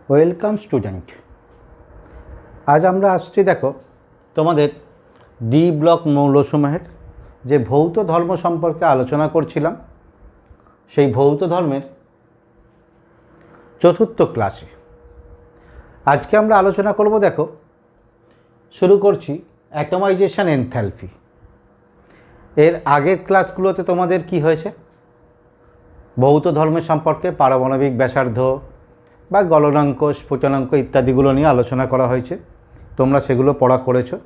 Welcome student. আজ আমরা আসছি দেখো তোমাদের ডি ব্লক মৌলসমূহের যে ভৌত ধর্ম সম্পর্কে আলোচনা করছিলাম, সেই ভৌত ধর্মের চতুর্থ ক্লাসে আজকে আমরা আলোচনা করব। দেখো, শুরু করছি অ্যাটমাইজেশন এনথ্যালপি। এর আগের ক্লাসগুলোতে তোমাদের কি হয়েছে, ভৌত ধর্মের সম্পর্কে পারমাণবিক ব্যাসার্ধ বা গলনাঙ্ক, স্ফুটনাঙ্ক ইত্যাদিগুলো নিয়ে আলোচনা করা হয়েছে, তোমরা সেগুলো পড়া করেছো।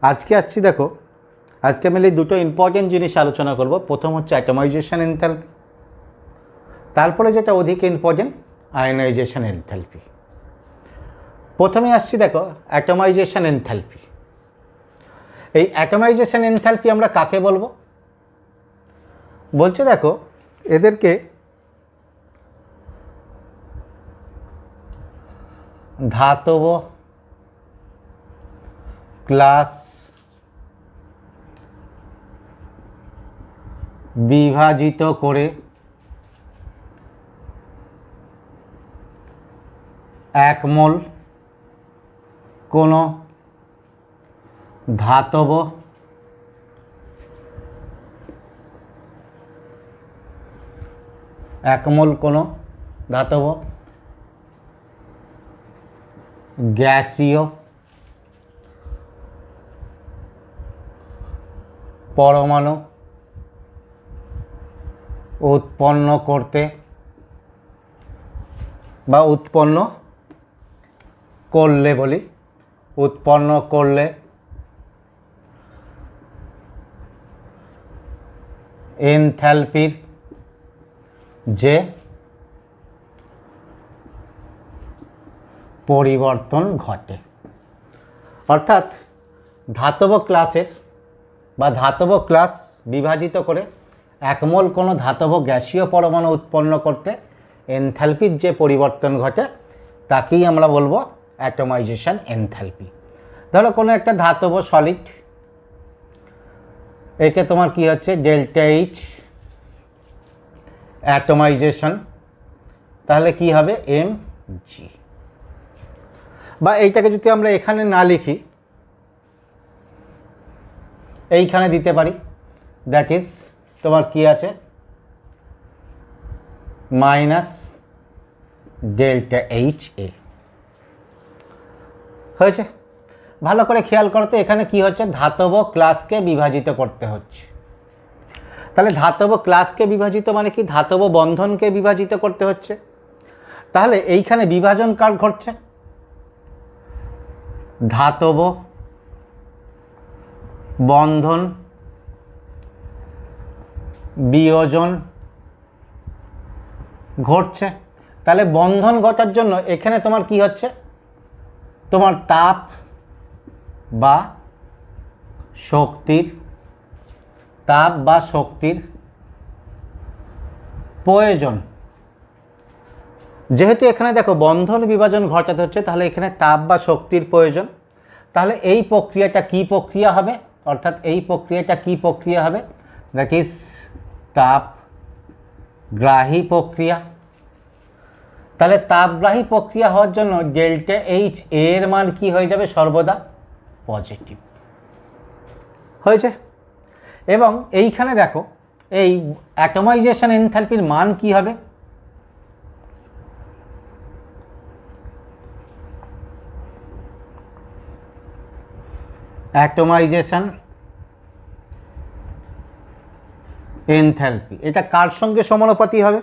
আজকে আসছি, দেখো আজকে আমি দুটো ইম্পর্টেন্ট জিনিস আলোচনা করব। প্রথম হচ্ছে অ্যাটমাইজেশন এনথ্যালপি, তারপরে যেটা অধিক ইম্পর্টেন্ট, আয়নাইজেশন এনথ্যালপি। প্রথমে আসছি, দেখো অ্যাটমাইজেশন এনথ্যালপি। এই অ্যাটমাইজেশন এনথ্যালপি আমরা কাকে বলবো? বলছে দেখো এদেরকে ধাতব ক্লাস বিভাজিত করে একমোল কোনো ধাতব গ্যাসীয় পরমাণু উৎপন্ন করতে বা উৎপন্ন করলে এনথ্যালপির যে পরিবর্তন ঘটে। অর্থাৎ ধাতব ক্লাসের বা ধাতব ক্লাস বিভাজিত করে একমোল কোনো ধাতব গ্যাসীয় পরমাণু উৎপন্ন করতে এনথ্যালপির যে পরিবর্তন ঘটে তাকেই আমরা বলবো অ্যাটমাইজেশন এনথ্যালপি। ধরো কোনো একটা ধাতব সলিড, একে তোমার কি হচ্ছে ডেল্টা এইচ অ্যাটমাইজেশন, তাহলে কি হবে এম জি। বা এইটাকে যদি আমরা এখানে না লিখি, এইখানে দিতে পারি, দ্যাট ইজ তোমার কি আছে মাইনাস ডেল্টা এইচ এ হয়েছে। ভালো করে খেয়াল করো তো, এখানে কি হচ্ছে, ধাতব ক্লাসকে বিভাজিত করতে হচ্ছে। তাহলে ধাতব ক্লাসকে বিভাজিত মানে কি, ধাতব বন্ধনকে বিভাজিত করতে হচ্ছে। তাহলে এইখানে বিভাজন কার ঘটছে? ধাতব বন্ধন বিয়োজন ঘটছে। তাহলে বন্ধন ঘটার জন্য এখানে তোমার কি হচ্ছে, তোমার তাপ বা শক্তির প্রয়োজন। যেহেতু এখানে দেখো বন্ধন বিভাজন ঘটাতে হচ্ছে, তাহলে এখানে তাপ বা শক্তির প্রয়োজন। তাহলে এই প্রক্রিয়াটা কি প্রক্রিয়া হবে, অর্থাৎ এই প্রক্রিয়াটা কি প্রক্রিয়া হবে, দ্যাট ইজ তাপগ্রাহী প্রক্রিয়া। তাহলে তাপগ্রাহী প্রক্রিয়া হওয়ার জন্য ডেল্টা এইচ এর মান কি হয়ে যাবে, সর্বদা পজিটিভ হয়েছে। এবং এইখানে দেখো এই অ্যাটমাইজেশন এনথ্যালপির মান কি হবে, অ্যাটমাইজেশন এনথ্যালপি এটা কার সঙ্গে সমানুপাতি হবে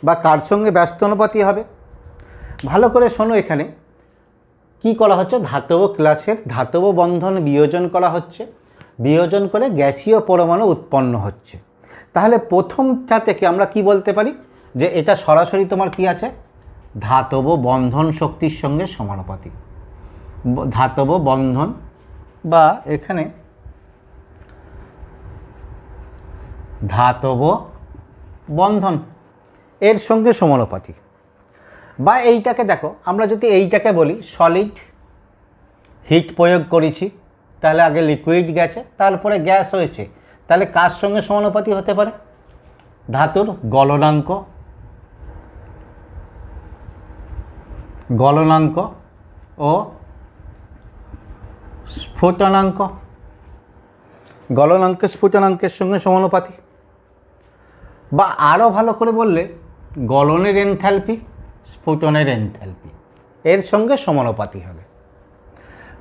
বা কার সঙ্গে ব্যস্ত অনুপাতি হবে? ভালো করে শোনো, এখানে কি করা হচ্ছে, ধাতব ক্লাসের ধাতব বন্ধন বিয়োজন করা হচ্ছে, বিয়োজন করে গ্যাসীয় পরমাণু উৎপন্ন হচ্ছে। তাহলে প্রথমটা থেকে আমরা কি বলতে পারি, যে এটা সরাসরি তোমার কি আছে, ধাতব বন্ধন শক্তির সঙ্গে সমানুপাতিক। ধাতব বন্ধন বা এখানে ধাতব বন্ধন এর সঙ্গে সমানুপাতিক। বা এইটাকে দেখো, আমরা যদি এইটাকে বলি সলিড, হিট প্রয়োগ করেছি, তাহলে আগে লিকুইড গেছে, তারপরে গ্যাস হয়েছে, তাহলে কার সঙ্গে সমানুপাতি হতে পারে, ধাতুর গলনাঙ্ক গলনাঙ্ক ও স্ফুটনাঙ্ক। গলনাঙ্ক স্ফুটনাঙ্কের সঙ্গে সমানুপাতিক, বা আরও ভালো করে বললে গলনের এনথ্যালপি স্ফুটনের এনথ্যালপি এর সঙ্গে সমানুপাতিক হবে।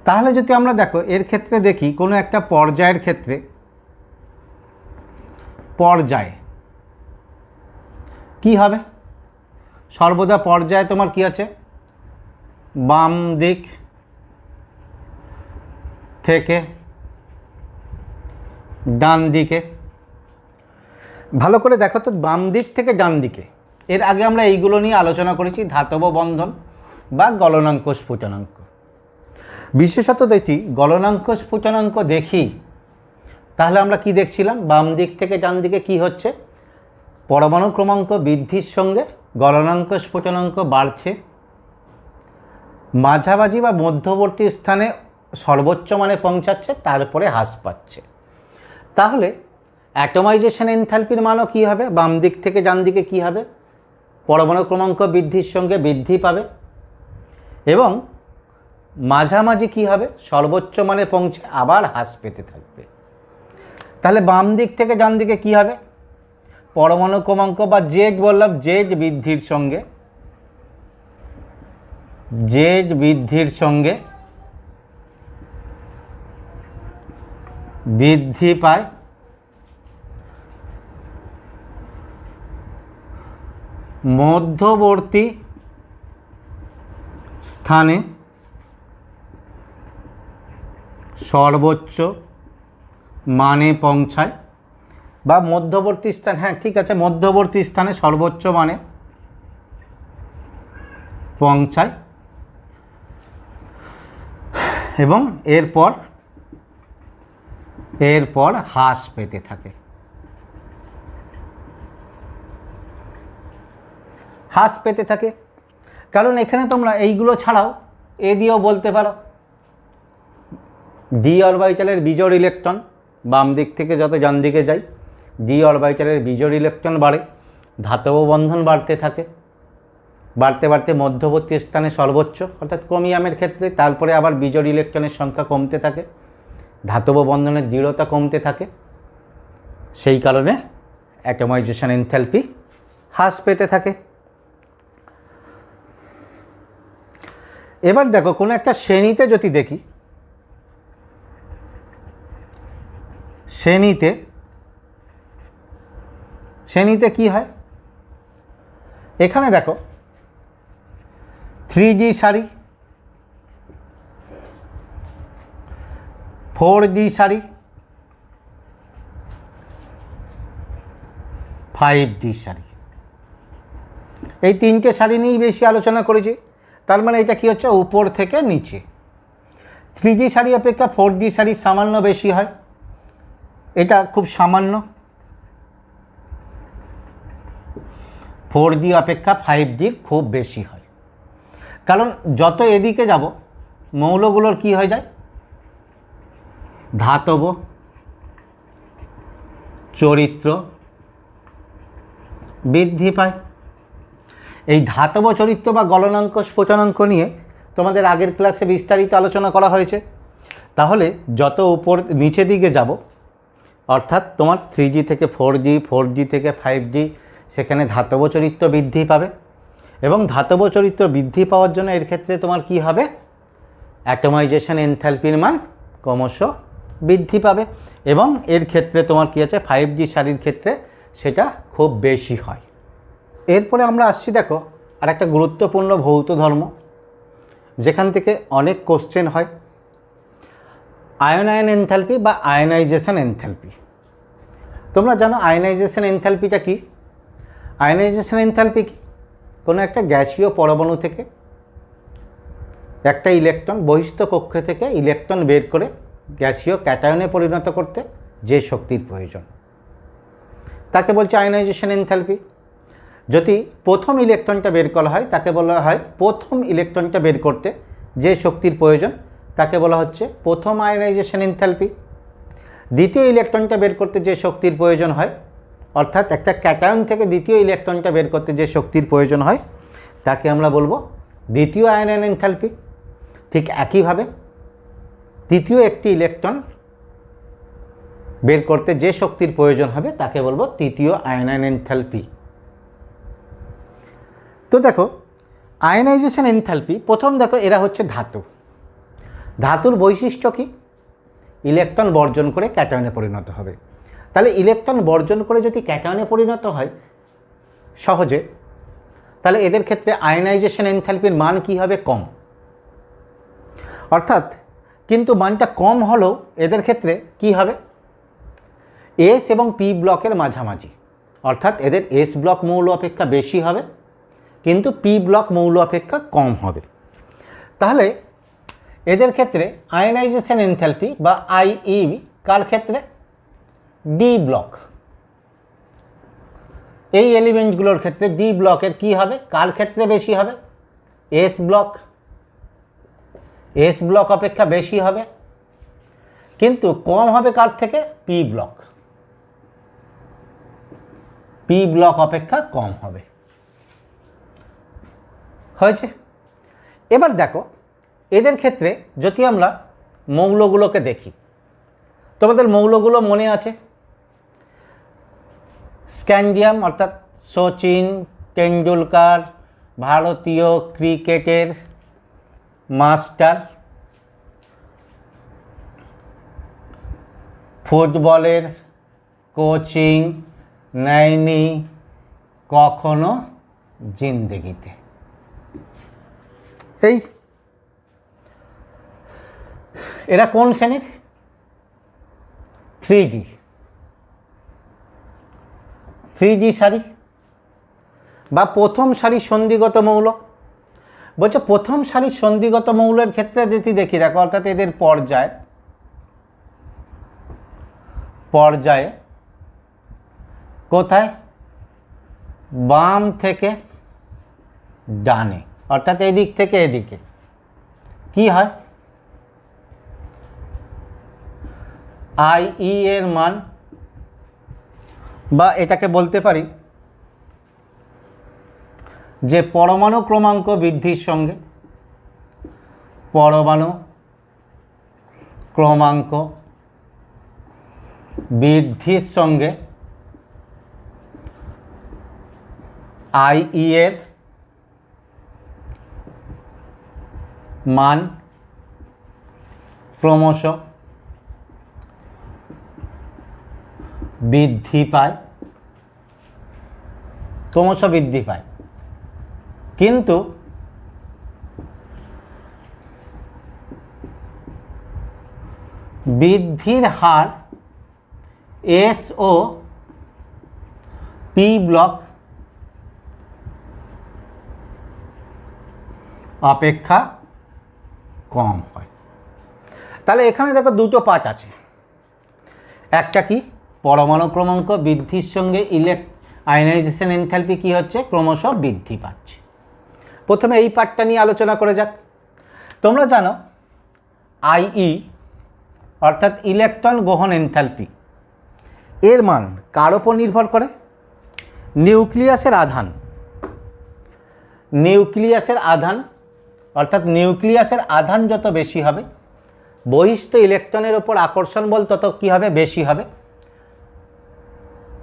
তাহলে যদি আমরা দেখো এর ক্ষেত্রে দেখি কোনো একটা পর্যায়ের ক্ষেত্রে, পর্যায়ে কি হবে, সর্বদা পর্যায়ে তোমার কি আছে, বাম দিক থেকে ডান দিকে। ভালো করে দেখো তো, বাম দিক থেকে ডান দিকে, এর আগে আমরা এইগুলো নিয়ে আলোচনা করেছি, ধাতব বন্ধন বা গলনাঙ্ক স্ফুটনাঙ্ক। বিশেষত দেখি গলনাঙ্ক স্ফুটনাঙ্ক দেখি, তাহলে আমরা কি দেখছিলাম, বাম দিক থেকে ডান দিকে কি হচ্ছে, পরমাণু ক্রমাঙ্ক বৃদ্ধির সঙ্গে গলনাঙ্ক স্ফুটনাঙ্ক বাড়ছে, মাঝামাঝি বা মধ্যবর্তী স্থানে সর্বোচ্চ মানে পৌঁছাচ্ছে, তারপরে হ্রাস পাচ্ছে। তাহলে অ্যাটমাইজেশন এনথ্যালপির মানও কী হবে, বাম দিক থেকে ডান দিকে কী হবে, পরমাণু ক্রমাঙ্ক বৃদ্ধির সঙ্গে বৃদ্ধি পাবে, এবং মাঝামাঝি কী হবে, সর্বোচ্চ মানে পৌঁছে আবার হ্রাস পেতে থাকবে। তাহলে বাম দিক থেকে ডান দিকে কী হবে, পরমাণু ক্রমাঙ্ক বা জেড বললাম, জেড বৃদ্ধির সঙ্গে, জেড বৃদ্ধির সঙ্গে বৃদ্ধি পায় মধ্যবর্তী স্থানে সর্বোচ্চ মানে পৌঁছায়, বা মধ্যবর্তী স্থান, হ্যাঁ ঠিক আছে, মধ্যবর্তী স্থানে সর্বোচ্চ মানে পৌঁছায়, এবং এরপর হ্রাস পেতে থাকে। হ্রাস পেতে থাকে কারণ এখানে তোমরা এইগুলো ছাড়াও এ দিয়েও বলতে পারো, ডি অরবিটালের বিজোড় ইলেকট্রন বাম দিক থেকে যত ডান দিকে যায়, ডি অরবিটালের বিজোড় ইলেকট্রন বাড়ে, ধাতব বন্ধন বাড়তে থাকে, বাড়তে বাড়তে মধ্যবর্তী স্থানে সর্বোচ্চ অর্থাৎ ক্রোমিয়ামের ক্ষেত্রে, তারপরে আবার বিজোড় ইলেকট্রনের সংখ্যা কমতে থাকে, ধাতব বন্ধনের দৃঢ়তা কমতে থাকে, সেই কারণে অ্যাটমাইজেশন এনথ্যালপি হ্রাস পেতে থাকে। এবার দেখো কোনো একটা শ্রেণীতে যদি দেখি, শ্রেণীতে কি হয়, এখানে দেখো 3D সারি, 4D সারি, 5D সারি, এই তিনটে সারি নিয়েই বেশি আলোচনা করেছি। তার মানে এটা কি হচ্ছে, উপর থেকে নিচে। 3D সারি অপেক্ষা 4D সারি সামান্য বেশি হয়, এটা খুব সামান্য। 4D অপেক্ষা 5D খুব বেশি হয়, কারণ যত এদিকে যাব মৌলগুলোর কি হয়ে যায়, ধাতব চরিত্র বৃদ্ধি পায়। এই ধাতব চরিত্র বা গলনাঙ্ক স্ফুটনাঙ্ক নিয়ে তোমাদের আগের ক্লাসে বিস্তারিত আলোচনা করা হয়েছে। তাহলে যত উপর নিচে দিকে যাব, অর্থাৎ তোমার 3D থেকে 4D, 4D থেকে 5D, সেখানে ধাতব চরিত্র বৃদ্ধি পাবে, এবং ধাতব চরিত্র বৃদ্ধি পাওয়ার জন্য এর ক্ষেত্রে তোমার কি হবে, অ্যাটমাইজেশন এনথ্যালপির মান ক্রমশ বৃদ্ধি পাবে, এবং এর ক্ষেত্রে তোমার কি আছে, 5D সারির ক্ষেত্রে সেটা খুব বেশি হয়। এরপরে আমরা আসছি দেখো আর একটা গুরুত্বপূর্ণ ভৌত ধর্ম, যেখান থেকে অনেক কোশ্চেন হয়, আয়নায়ন এনথ্যালপি বা আয়নাইজেশন এনথ্যালপি। তোমরা জানো আয়নাইজেশন এনথ্যালপিটা কি? আয়নাইজেশন এনথ্যালপি কি, কোনো একটা গ্যাসীয় পরমাণু থেকে একটা ইলেকট্রন বহিস্থ কক্ষ থেকে ইলেকট্রন বের করে গ্যাসীয় ক্যাটায়নে পরিণত করতে যে শক্তির প্রয়োজন, তাকে বলছে আয়নাইজেশন এনথ্যালপি। যদি প্রথম ইলেকট্রনটা বের করা হয় তাকে বলা হয়, প্রথম ইলেকট্রনটা বের করতে যে শক্তির প্রয়োজন তাকে বলা হচ্ছে প্রথম আয়নাইজেশন এনথ্যালপি। দ্বিতীয় ইলেকট্রনটা বের করতে যে শক্তির প্রয়োজন হয়, অর্থাৎ একটা ক্যাটায়ন থেকে দ্বিতীয় ইলেকট্রনটা বের করতে যে শক্তির প্রয়োজন হয়, তাকে আমরা বলবো দ্বিতীয় আয়নায়ন এনথালপি। ঠিক একইভাবে তৃতীয় একটি ইলেকট্রন বের করতে যে শক্তির প্রয়োজন হবে তাকে বলবো তৃতীয় আয়নায়ন এনথালপি। তো দেখো আয়নাইজেশন এনথালপি, প্রথম দেখো এরা হচ্ছে ধাতু। ধাতুর বৈশিষ্ট্য কি? ইলেকট্রন বর্জন করে ক্যাটায়নে পরিণত হবে। তাহলে ইলেকট্রন বর্জন করে যদি ক্যাটায়নে পরিণত হয় সহজে, তাহলে এদের ক্ষেত্রে আয়নাইজেশন এনথালপির মান কি হবে? কম। অর্থাৎ কিন্তু মানটা কম হলেও এদের ক্ষেত্রে কি হবে? এস এবং পি ব্লকের মাঝামাঝি, অর্থাৎ এদের এস ব্লক মৌল অপেক্ষা বেশি হবে কিন্তু পি ব্লক মৌল অপেক্ষা কম হবে। তাহলে এদের ক্ষেত্রে আয়নাইজেশন এনথালপি বা আইই কার ক্ষেত্রে? D block. এই এলিমেন্টগুলোর ক্ষেত্রে ডি ব্লকের কি হবে? কার ক্ষেত্রে বেশি হবে? S block. এস ব্লক অপেক্ষা বেশি হবে কিন্তু কম হবে কার থেকে? P block. পি ব্লক অপেক্ষা কম হবে। হয়েছে? এবার দেখো এদের ক্ষেত্রে যদি আমরা মৌলগুলোকে দেখি, তোমাদের মৌলগুলো মনে আছে? স্ক্যান্ডিয়াম অর্থাৎ সচিন তেন্ডুলকার ভারতীয় ক্রিকেটের মাস্টার, ফুটবলের কোচিং নেয়নি কখনো জিন্দেগিতে। এই এরা কোন শ্রেণীর? 3D। 3D সারি বা প্রথম সারি সন্ধিগত মৌল। বলছে প্রথম সারি সন্ধিগত মৌলের ক্ষেত্রে যদি দেখি, দেখো অর্থাৎ এদের পর্যায়ে কোথায়? বাম থেকে ডানে, অর্থাৎ এদিক থেকে এদিকে কি হয়? আইই এর মান, বা এটাকে বলতে পারি যে পরমাণু ক্রমাঙ্ক বৃদ্ধির সঙ্গে পরমাণু ক্রমাঙ্ক বৃদ্ধির সঙ্গে আইই এর মান ক্রমশ বৃদ্ধি পায়, কিন্তু বৃদ্ধির হার এস ও পি ব্লক অপেক্ষা কম হয়। তাহলে এখানে দেখো দুটো পার্ট আছে। একটা কি? পরমাণু ক্রমাঙ্ক বৃদ্ধির সঙ্গে আয়নাইজেশন এনথালপি কি হচ্ছে? ক্রমশ বৃদ্ধি পাচ্ছে। প্রথমে এই পার্টটা নিয়ে আলোচনা করে যাক। তোমরা জানো আইই অর্থাৎ ইলেকট্রন গ্রহণ এনথালপি এর মান কার ওপর নির্ভর করে? নিউক্লিয়াসের আধান। নিউক্লিয়াসের আধান অর্থাৎ নিউক্লিয়াসের আধান যত বেশি হবে বহিস্থ ইলেকট্রনের ওপর আকর্ষণ বল তত কি হবে? বেশি হবে।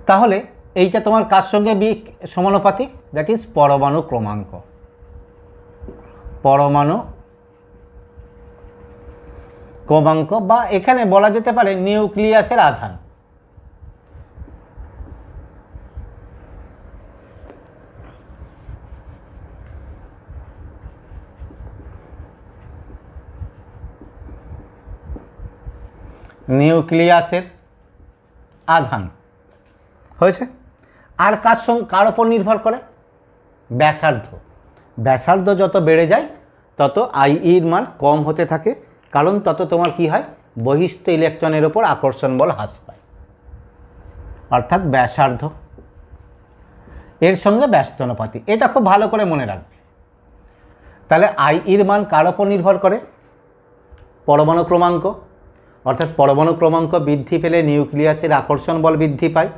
তাহলে এইটা তোমার কার সঙ্গে সমানুপাতিক? দ্যাট ইজ পরমাণু ক্রমাঙ্ক। পরমাণু ক্রমাঙ্ক বা এখানে বলা যেতে পারে নিউক্লিয়াসের আধান। নিউক্লিয়াসের আধান হয়েছে। আর কার ওপর নির্ভর করে? ব্যাসার্ধ। ব্যাসার্ধ যত বেড়ে যায় তত আইইর মান কম হতে থাকে, কারণ তত তোমার কি হয়? বহিস্থ ইলেকট্রনের ওপর আকর্ষণ বল হ্রাস পায়। অর্থাৎ ব্যাসার্ধ এর সঙ্গে ব্যস্তানুপাতি, এটা খুব ভালো করে মনে রাখবে। তাহলে আইইর মান কার ওপর নির্ভর করে? পরমাণু ক্রমাঙ্ক, অর্থাৎ পরমাণু ক্রমাঙ্ক বৃদ্ধি পেলে নিউক্লিয়াসের আকর্ষণ বল বৃদ্ধি পায়।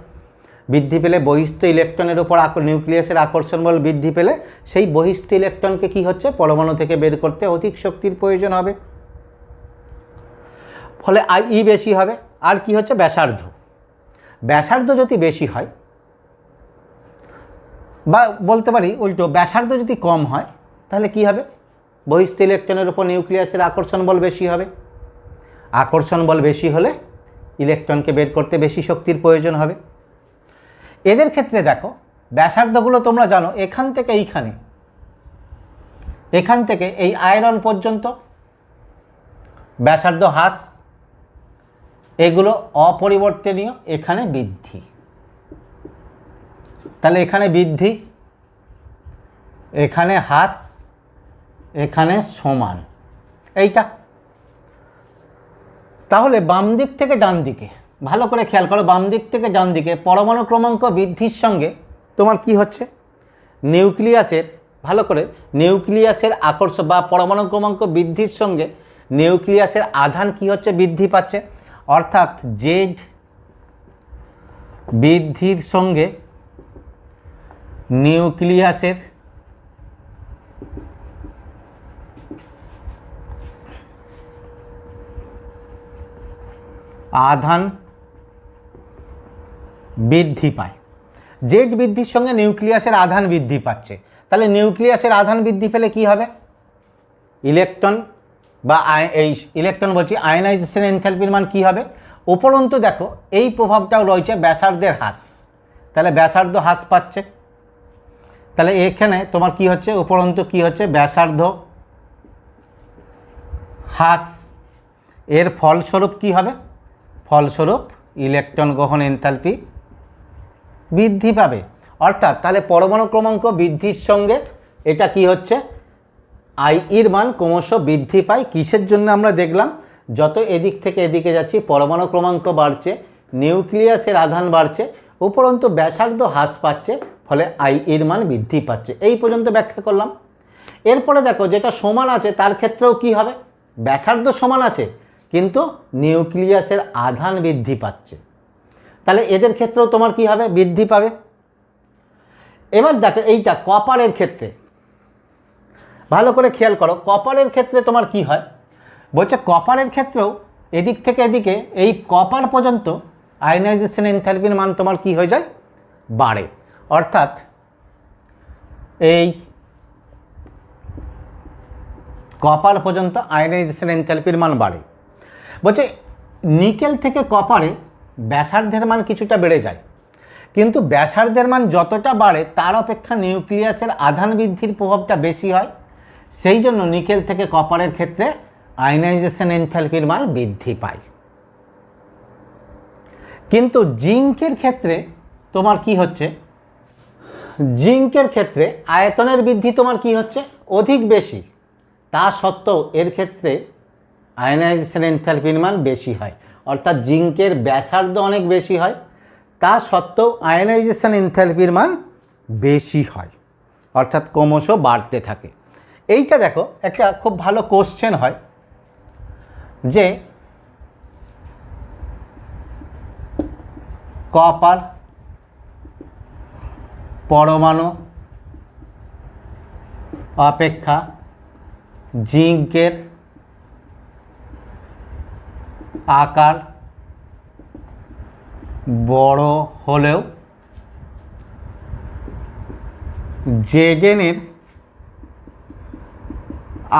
বৃদ্ধি পেলে বহিস্থ ইলেকট্রনের উপর নিউক্লিয়াসের আকর্ষণ বল বৃদ্ধি পেলে সেই বহিস্থ ইলেকট্রনকে কি হচ্ছে পরমাণু থেকে বের করতে অধিক শক্তির প্রয়োজন হবে, ফলে ই বেশি হবে। আর কি হচ্ছে ব্যাসার্ধ, ব্যাসার্ধ যদি বেশি হয় বা বলতে পারি উল্টো ব্যাসার্ধ যদি কম হয় তাহলে কি হবে, বহিস্থ ইলেকট্রনের উপর নিউক্লিয়াসের আকর্ষণ বল বেশি হবে, আকর্ষণ বল বেশি হলে ইলেকট্রনকে বের করতে বেশি শক্তির প্রয়োজন হবে। এদের ক্ষেত্রে দেখো ব্যাসার্ধগুলো তোমরা জানো এখান থেকে এইখানে, এখান থেকে এই আয়রন পর্যন্ত ব্যাসার্ধ হ্রাস, এগুলো অপরিবর্তনীয়, এখানে বৃদ্ধি। তাহলে এখানে বৃদ্ধি, এখানে হ্রাস, এখানে সমান, এইটা। তাহলে বাম দিক থেকে ডান দিকে ভালো করে খেয়াল করো, বাম দিক থেকে ডান দিকে পরমাণু ক্রমাঙ্ক বৃদ্ধির সঙ্গে তোমার কি হচ্ছে নিউক্লিয়াসের, ভালো করে নিউক্লিয়াসের আকর্ষণ বা পরমাণু ক্রমাঙ্ক বৃদ্ধির সঙ্গে নিউক্লিয়াসের আধান কি হচ্ছে বৃদ্ধি পাচ্ছে, অর্থাৎ জেড বৃদ্ধির সঙ্গে নিউক্লিয়াসের আধান বৃদ্ধি পায়। জেড বৃদ্ধির সঙ্গে নিউক্লিয়াসের আধান বৃদ্ধি পাচ্ছে, তাহলে নিউক্লিয়াসের আধান বৃদ্ধি পেলে কি হবে, ইলেকট্রন বা এই ইলেকট্রন বলছি আয়নাইজেশন এনথালপির মান কি হবে, উপরন্তু দেখো এই প্রভাবটাও রয়েছে ব্যাসার্ধের হ্রাস, তাহলে ব্যাসার্ধ হ্রাস পাচ্ছে। তাহলে এখানে তোমার কি হচ্ছে উপরন্তু কি হচ্ছে ব্যাসার্ধ হ্রাস, এর ফলস্বরূপ কি হবে, ফলস্বরূপ ইলেকট্রন গ্রহণ এনথালপি বৃদ্ধি পাবে। অর্থাৎ তাহলে পরমাণু ক্রমাঙ্ক বৃদ্ধির সঙ্গে এটা কি হচ্ছে আইইর মান ক্রমশ বৃদ্ধি পায়। কিসের জন্য আমরা দেখলাম, যত এদিক থেকে এদিকে যাচ্ছি পরমাণু ক্রমাঙ্ক বাড়ছে, নিউক্লিয়াসের আধান বাড়ছে, উপরন্তু ব্যাসার্ধ হ্রাস পাচ্ছে, ফলে আইইর মান বৃদ্ধি পাচ্ছে। এই পর্যন্ত ব্যাখ্যা করলাম। এরপরে দেখো যেটা সমান আছে তার ক্ষেত্রেও কি হবে, ব্যাসার্ধ সমান আছে কিন্তু নিউক্লিয়াসের আধান বৃদ্ধি পাচ্ছে, তাহলে এদের ক্ষেত্রেও তোমার কি হবে বৃদ্ধি পাবে। এবার দেখো এইটা কপারের ক্ষেত্রে ভালো করে খেয়াল করো, কপারের ক্ষেত্রে তোমার কি হয় বলছে, কপারের ক্ষেত্রেও এদিক থেকে এদিকে এই কপার পর্যন্ত আয়নাইজেশন এনথালপির মান তোমার কি হয়ে যায় বাড়ে, অর্থাৎ এই কপার পর্যন্ত আয়নাইজেশন এনথালপির মান বাড়ে। বলছে নিকেল থেকে কপারে ব্যাসার্ধের মান কিছুটা বেড়ে যায়, কিন্তু ব্যাসার্ধের মান যতটা বাড়ে তার অপেক্ষা নিউক্লিয়াসের আধান বৃদ্ধির প্রভাবটা বেশি হয়, সেই জন্য নিকেল থেকে কপারের ক্ষেত্রে আয়নাইজেশন এনথালপির মান বৃদ্ধি পায়। কিন্তু জিঙ্কের ক্ষেত্রে তোমার কি হচ্ছে, জিঙ্কের ক্ষেত্রে আয়তনের বৃদ্ধি তোমার কি হচ্ছে অধিক বেশি, তা সত্ত্বেও এর ক্ষেত্রে আয়নাইজেশন এনথালপির মান বেশি হয়, অর্থাৎ জিঙ্কের ব্যাসার্ধ অনেক বেশি হয়, তা সত্ত্বেও আয়নাইজেশন এনথালপির মান বেশি হয়, অর্থাৎ ক্রমশ বাড়তে থাকে। এইটা দেখো একটা খুব ভালো কোশ্চেন হয় যে কপার পরমাণু অপেক্ষা জিঙ্কের আকার বড় হলেও জেডেনের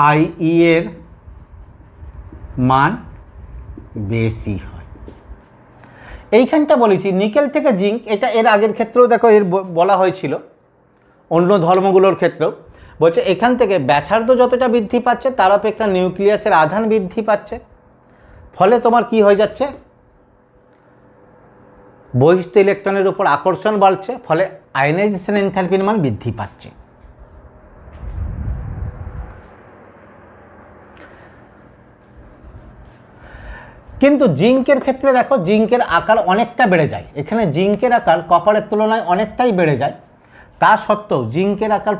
আইই এর মান বেশি হয়। এইখানটা বলেছি নিকেল থেকে জিঙ্ক, এটা এর আগের ক্ষেত্রেও দেখো এর বলা হয়েছিল অন্য ধর্মগুলোর ক্ষেত্রেও, বলছে এখান থেকে ব্যাসার্ধ যতটা বৃদ্ধি পাচ্ছে তার অপেক্ষা নিউক্লিয়াসের আধান বৃদ্ধি পাচ্ছে, ফলে তোমার কি হয়ে যাচ্ছে বহিস্থ ইলেকট্রনের উপর আকর্ষণ বাড়ছে, ফলে আয়নাইজেশন এনথালপির মান বৃদ্ধি পাচ্ছে। কিন্তু জিঙ্কের ক্ষেত্রে দেখো জিঙ্কের আকার অনেকটা বেড়ে যায়, এখানে জিঙ্কের আকার কপারের তুলনায় অনেকটাই বেড়ে যায়, তা সত্ত্বেও জিঙ্কের আকার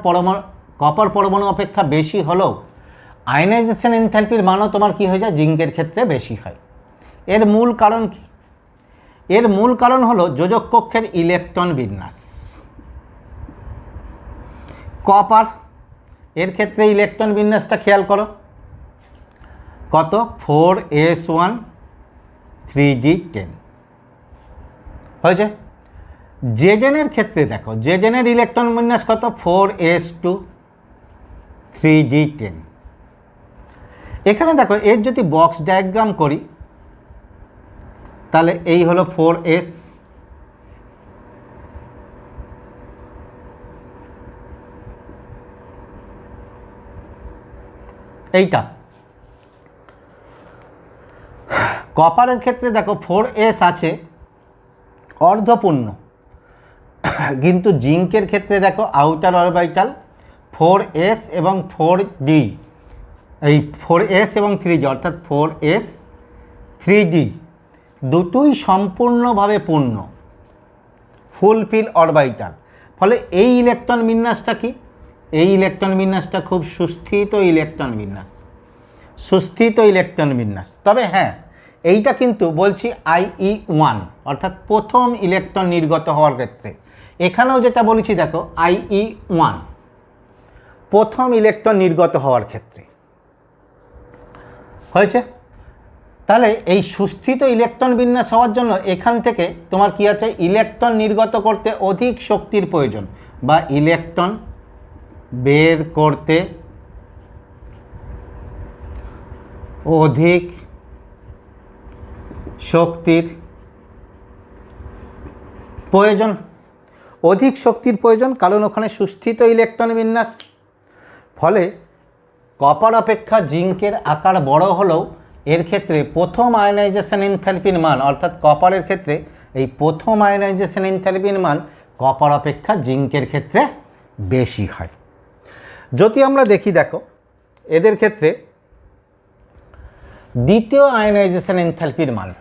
কপার পরমাণু অপেক্ষা বেশি হলেও আয়নাইজেশন এনথালপির মানও তোমার কি হয়ে যায় জিঙ্কের ক্ষেত্রে বেশি হয়। এর মূল কারণ কি, এর মূল কারণ হলো যোজক কক্ষের ইলেকট্রন বিন্যাস। কপার, এর ক্ষেত্রে ইলেকট্রন বিন্যাসটা খেয়াল করো, কত 4s1 3d10 হয়েছে। জেডেনের ক্ষেত্রে দেখো, জেডেনের ইলেকট্রন বিন্যাস কত 4s2 3d10। এখানে দেখো এর যদি বক্স ডায়াগ্রাম করি তাহলে এই হলো 4s, এইটা। কপারের ক্ষেত্রে দেখো 4s আছে অর্ধপূর্ণ, কিন্তু জিঙ্কের ক্ষেত্রে দেখো আউটার অরবিটাল 4s এবং 4d, এই 4s এবং 3d অর্থাৎ 4s 3d দুটোই সম্পূর্ণভাবে পূর্ণ, ফুলফিল অরবিটাল। ফলে এই ইলেকট্রন বিন্যাসটা কি, এই ইলেকট্রন বিন্যাসটা খুব সুস্থিত ইলেকট্রন বিন্যাস, সুস্থিত ইলেকট্রন বিন্যাস। তবে হ্যাঁ, এইটা কিন্তু বলছি IE1 অর্থাৎ প্রথম ইলেকট্রন নির্গত হওয়ার ক্ষেত্রে। এখানেও যেটা বলেছি দেখো IE1 প্রথম ইলেকট্রন নির্গত হওয়ার ক্ষেত্রে হয়েছে। তাহলে এই সুস্থিত ইলেকট্রন বিন্যাস হওয়ার জন্য এখান থেকে তোমার কি আছে, ইলেকট্রন নির্গত করতে অধিক শক্তির প্রয়োজন, বা ইলেকট্রন বের করতে অধিক শক্তির প্রয়োজন। অধিক শক্তির প্রয়োজন কারণ ওখানে সুস্থিত ইলেকট্রন বিন্যাস। ফলে কপার অপেক্ষা জিঙ্কের আকার বড় হলেও এর ক্ষেত্রে প্রথম আয়নাইজেশন এনথালপির মান, অর্থাৎ কপারের ক্ষেত্রে এই প্রথম আয়নাইজেশন এনথালপির মান কপার অপেক্ষা জিঙ্কের ক্ষেত্রে বেশি হয়। যদি আমরা দেখি দেখো এদের ক্ষেত্রে দ্বিতীয় আয়নাইজেশন এনথালপির মান,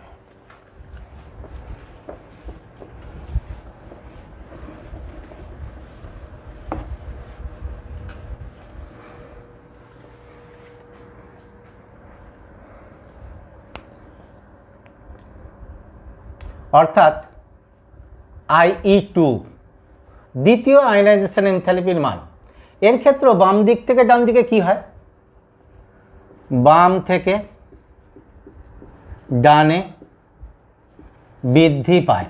অর্থাৎ IE2 দ্বিতীয় আয়নাইজেশন এনথালপির মান, এর ক্ষেত্রে বাম দিক থেকে ডান দিকে কি হয়, বাম থেকে ডানে বৃদ্ধি পায়,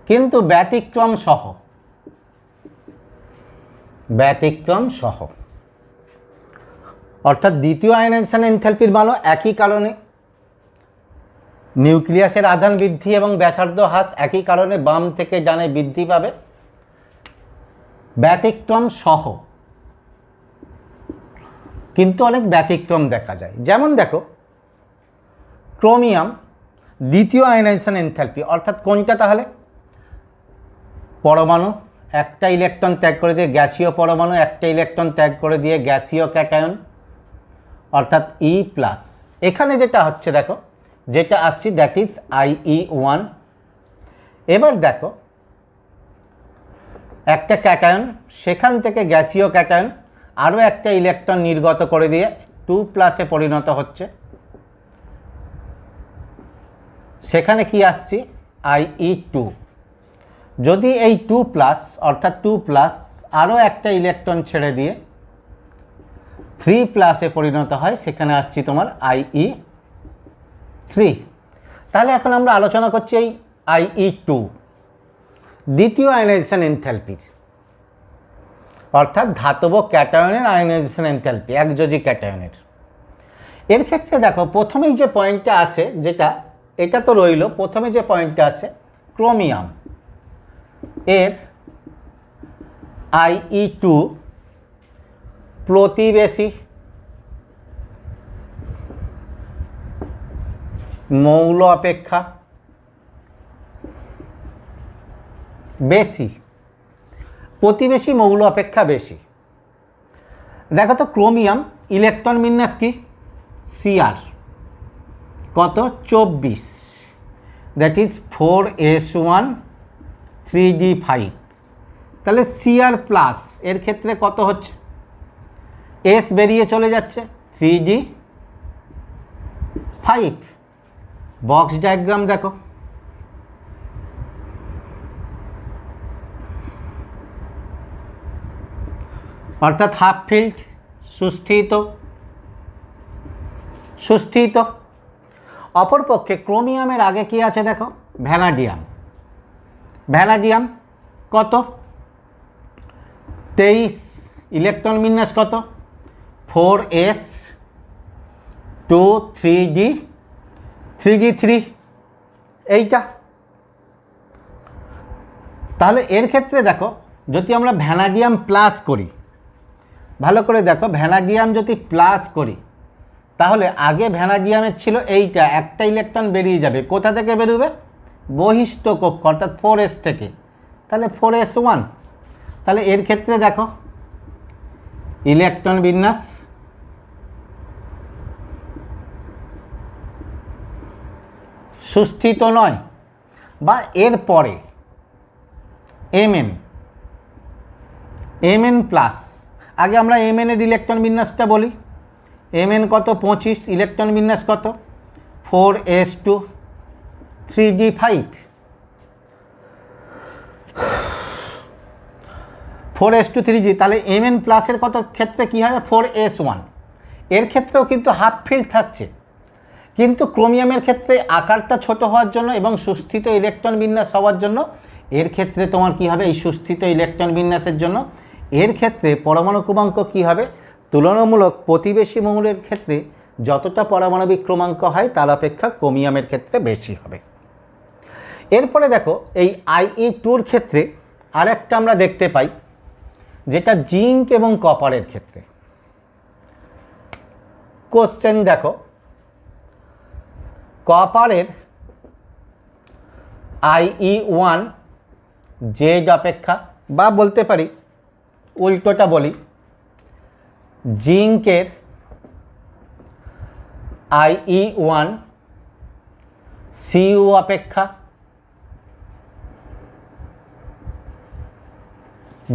কিন্তু ব্যতিক্রম সহ, ব্যতিক্রম সহ। অর্থাৎ দ্বিতীয় আয়নাইজেশন এনথালপির মানও একই কারণে, নিউক্লিয়াসের আধান বৃদ্ধি এবং ব্যাসার্ধ হ্রাস একই কারণে বাম থেকে ডানে বৃদ্ধি পাবে, ব্যতিক্রম সহ। কিন্তু অনেক ব্যতিক্রম দেখা যায়, যেমন দেখো ক্রোমিয়াম দ্বিতীয় আয়নাইজেশন এনথালপি, অর্থাৎ কোনটা তাহলে, পরমাণু একটা ইলেকট্রন ত্যাগ করে দিয়ে গ্যাসীয় পরমাণু একটা ইলেকট্রন ত্যাগ করে দিয়ে গ্যাসীয় ক্যাটায়ন, অর্থাৎ E+। এখানে যেটা হচ্ছে দেখো, যেটা আসছে দ্যাট ইজ IE1। এবার দেখো একটা ক্যাটায়ন, সেখান থেকে গ্যাসীয় ক্যাটায়ন আরও একটা ইলেকট্রন নির্গত করে দিয়ে 2+ পরিণত হচ্ছে, সেখানে কি আসছে IE2। যদি এই 2+ অর্থাৎ 2+ আরও একটা ইলেকট্রন ছেড়ে দিয়ে 3+ পরিণত হয়, সেখানে আসছি তোমার IE3। তাহলে এখন আমরা আলোচনা করছি এই IE2 দ্বিতীয় আয়নাইজেশন এনথালপির, অর্থাৎ ধাতব ক্যাটায়নের আয়নাইজেশন এনথালপি, একযোজী ক্যাটায়নের। এর ক্ষেত্রে দেখো প্রথমেই যে পয়েন্টটা আসে, যেটা এটা তো রইল, প্রথমে যে পয়েন্টটা আসে ক্রোমিয়াম, এর IE2 প্রতিবেশী মৌল অপেক্ষা বেশি, প্রতিবেশী মৌল অপেক্ষা বেশি। দেখো তো ক্রোমিয়াম ইলেকট্রন বিন্যাস কি, Cr কত 24, দ্যাট ইজ 4s1 3d5। তাহলে Cr+ এর ক্ষেত্রে কত হচ্ছে, S বেরিয়ে চলে যাচ্ছে 3d5। বক্স ডায়াগ্রাম দেখো, অর্থাৎ হাফ ফিল্ড সুস্থিত সুস্থিত। অপরপক্ষে ক্রোমিয়ামের আগে কি আছে দেখো, ভ্যানাডিয়াম। ভ্যানাডিয়াম কত, 23, ইলেকট্রন বিন্যাস কত, 4s2 3d3, এইটা। তাহলে এর ক্ষেত্রে দেখো, যদি আমরা ভ্যানাডিয়াম প্লাস করি, ভালো করে দেখো, ভ্যানাডিয়াম যদি প্লাস করি তাহলে আগে ভ্যানাডিয়ামের ছিল এইটা, একটা ইলেকট্রন বেরিয়ে যাবে, কোথা থেকে বেরোবে, বহিস্থ কক্ষ অর্থাৎ 4s থেকে, তাহলে 4s1। তাহলে এর ক্ষেত্রে দেখো ইলেকট্রন বিন্যাস সুস্থিত নয়, বা এর পরে mn প্লাস। আগে আমরা mn এর ইলেকট্রন বিন্যাসটা বলি। mn কত, 25, ইলেকট্রন বিন্যাস কত, 4s2 3d5, 4s2 3d। তাহলে mn প্লাসের কত ক্ষেত্রে কী হবে, 4s1। এর ক্ষেত্রেও কিন্তু হাফ ফিল্ড থাকছে, কিন্তু ক্রোমিয়ামের ক্ষেত্রে আকারটা ছোট হওয়ার জন্য এবং সুস্থিত ইলেকট্রন বিন্যাস হওয়ার জন্য এর ক্ষেত্রে তোমার কি হবে, এই সুস্থিত ইলেকট্রন বিন্যাসের জন্য এর ক্ষেত্রে পরমাণু ক্রমাঙ্ক কি হবে, তুলনামূলক প্রতিবেশী মৌলের ক্ষেত্রে যতটা পারমাণবিক ক্রমাঙ্ক হয় তার অপেক্ষা ক্রোমিয়ামের ক্ষেত্রে বেশি হবে। এরপরে দেখো এই IE2-র ক্ষেত্রে আরেকটা আমরা দেখতে পাই, যেটা জিঙ্ক এবং কপারের ক্ষেত্রে। কোশ্চেন দেখো, কপারের IE1 জেড অপেক্ষা, বা বলতে পারি উল্টোটা বলি, জিঙ্কের IE1 CU অপেক্ষা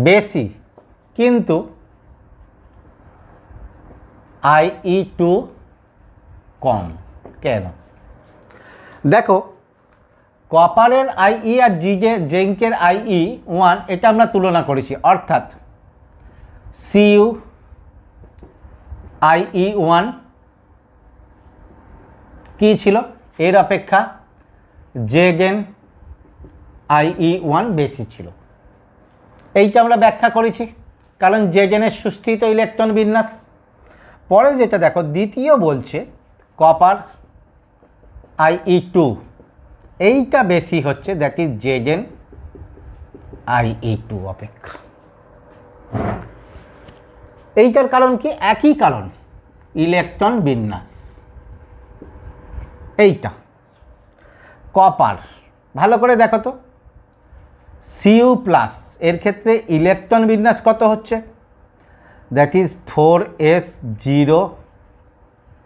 বেশি, কিন্তু IE2 কম। কেন? দেখো, কপারের IE আর জিঙ্কের IE1 এটা আমরা তুলনা করেছি, অর্থাৎ CU IE1 কি ছিল, এর অপেক্ষা Zn IE1 বেশি ছিল। এইটা আমরা ব্যাখ্যা করেছি, কারণ Zn এর সুস্থিত ইলেকট্রন বিন্যাস। পরে যেটা দেখো, দ্বিতীয় বলছে কপার IE2 এইটা বেশি হচ্ছে, দ্যাট ইজ Zn IE2 অপেক্ষা। এইটার কারণ কি, একই কারণ, ইলেকট্রন বিন্যাস। এইটা কপার, ভালো করে দেখো তো, CU প্লাস এর ক্ষেত্রে ইলেকট্রন বিন্যাস কত হচ্ছে, দ্যাট ইজ 4s0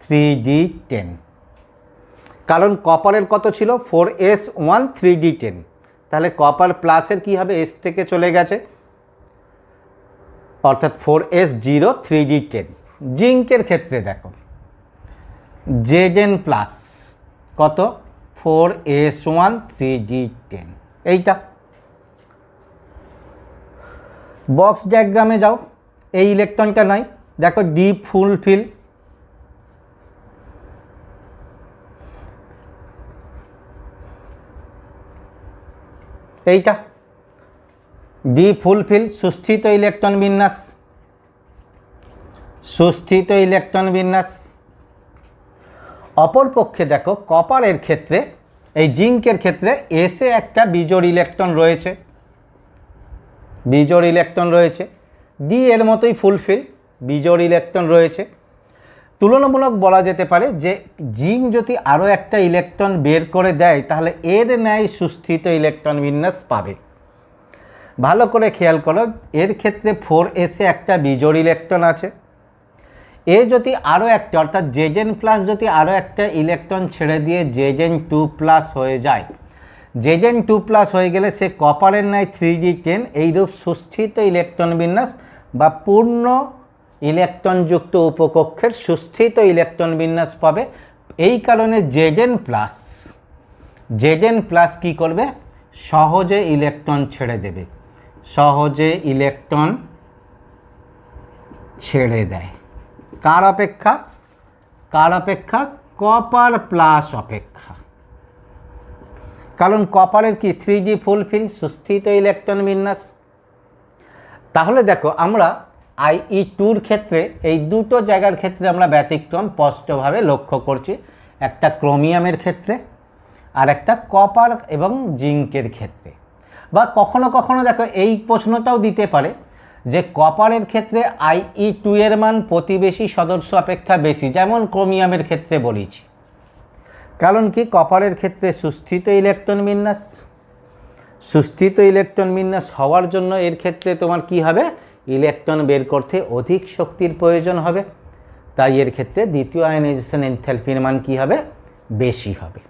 3d10। কারণ কপারের কত ছিল, 4s1 3d10। তাহলে কপার প্লাসের কি হবে, এস থেকে চলে গেছে, অর্থাৎ 4s0 3d10। জিঙ্কের ক্ষেত্রে দেখো Zn প্লাস কত, 4s1 3d10। এইটা বক্স ডায়াগ্রামে যাও, এই ইলেকট্রনটা নাই, দেখো ডি ফুলফিল, এইটা ডি ফুলফিল, সুস্থিত ইলেকট্রন বিন্যাস, সুস্থিত ইলেকট্রন বিন্যাস। অপরপক্ষে দেখো কপারের ক্ষেত্রে, এই জিঙ্কের ক্ষেত্রে এসে একটা বিজোড় ইলেকট্রন রয়েছে, বিজোড় ইলেকট্রন রয়েছে, ডি এর মতোই ফুলফিল, বিজোড় ইলেকট্রন রয়েছে। তুলনামূলক বলা যেতে পারে যে জিঙ্ক যদি আরও একটা ইলেকট্রন বের করে দেয় তাহলে এর ন্যায় সুস্থিত ইলেকট্রন বিন্যাস পাবে। ভালো করে খেয়াল করো, এর ক্ষেত্রে 4s-এ একটা বিজোড় ইলেকট্রন আছে, এ যদি আরও একটা অর্থাৎ Zn প্লাস যদি আরও একটা ইলেকট্রন ছেড়ে দিয়ে Zn2 প্লাস হয়ে যায়, Zn2 প্লাস হয়ে গেলে সে কপারের ন্যায় 3d10 এইরূপ সুস্থিত ইলেকট্রন বিন্যাস বা পূর্ণ ইলেকট্রনযুক্ত উপকক্ষের সুস্থিত ইলেকট্রন বিন্যাস পাবে। এই কারণে Zn প্লাস কী করবে, সহজে ইলেকট্রন ছেড়ে দেবে, সহজে ইলেকট্রন ছেড়ে দেয়। কার অপেক্ষা? কার অপেক্ষা? কপার প্লাস অপেক্ষা। কারণ কপারের কি 3D ফুলফিল, সুস্থিত ইলেকট্রন বিন্যাস। তাহলে দেখো আমরা IE2-র ক্ষেত্রে এই দুটো জায়গার ক্ষেত্রে আমরা ব্যতিক্রম স্পষ্টভাবে লক্ষ্য করছি, একটা ক্রোমিয়ামের ক্ষেত্রে আর একটা কপার এবং জিঙ্কের ক্ষেত্রে। বা কখনো কখনো দেখো এই প্রশ্নটাও দিতে পারে যে কপারের ক্ষেত্রে IE2 এর মান প্রতিবেশী সদস্য অপেক্ষা বেশি, যেমন ক্রোমিয়ামের ক্ষেত্রে বলেছি। কারণ কি কপারের ক্ষেত্রে সুস্থিত ইলেকট্রন বিন্যাস, সুস্থিত ইলেকট্রন বিন্যাস হওয়ার জন্য এর ক্ষেত্রে তোমার কি হবে? ইলেকট্রন বের করতে অধিক শক্তির প্রয়োজন হবে, তাই এর ক্ষেত্রে দ্বিতীয় আয়নাইজেশন এনথালপির মান কি হবে? বেশি হবে।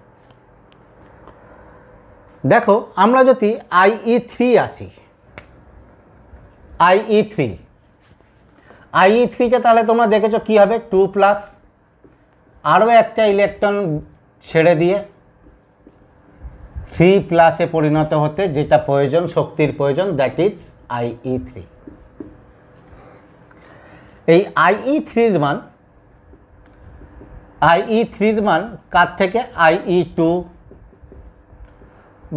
দেখো আমরা যদি IE3 আসি, IE3টা তাহলে তোমরা দেখেছো কি হবে? 2+, আরও একটা ইলেকট্রন ছেড়ে দিয়ে 3+ পরিণত হতে যেটা প্রয়োজন, শক্তির প্রয়োজন, দ্যাট ইজ IE3। এই IE3-র মান কার থেকে? IE2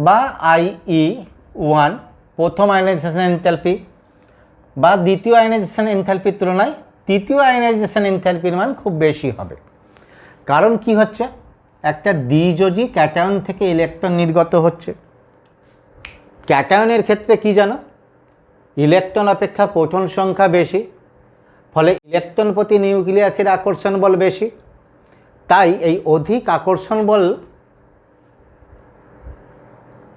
বা IE1 প্রথম আয়নাইজেশন এনথালপি বা দ্বিতীয় আয়নাইজেশন এনথালপির তুলনায় তৃতীয় আয়নাইজেশন এনথালপির মান খুব বেশি হবে। কারণ কি হচ্ছে? একটা দ্বিযোজী ক্যাটায়ন থেকে ইলেকট্রন নির্গত হচ্ছে। ক্যাটায়নের ক্ষেত্রে কি জানো? ইলেকট্রন অপেক্ষা প্রোটন সংখ্যা বেশি, ফলে ইলেকট্রন প্রতি নিউক্লিয়াসের আকর্ষণ বল বেশি। তাই এই অধিক আকর্ষণ বল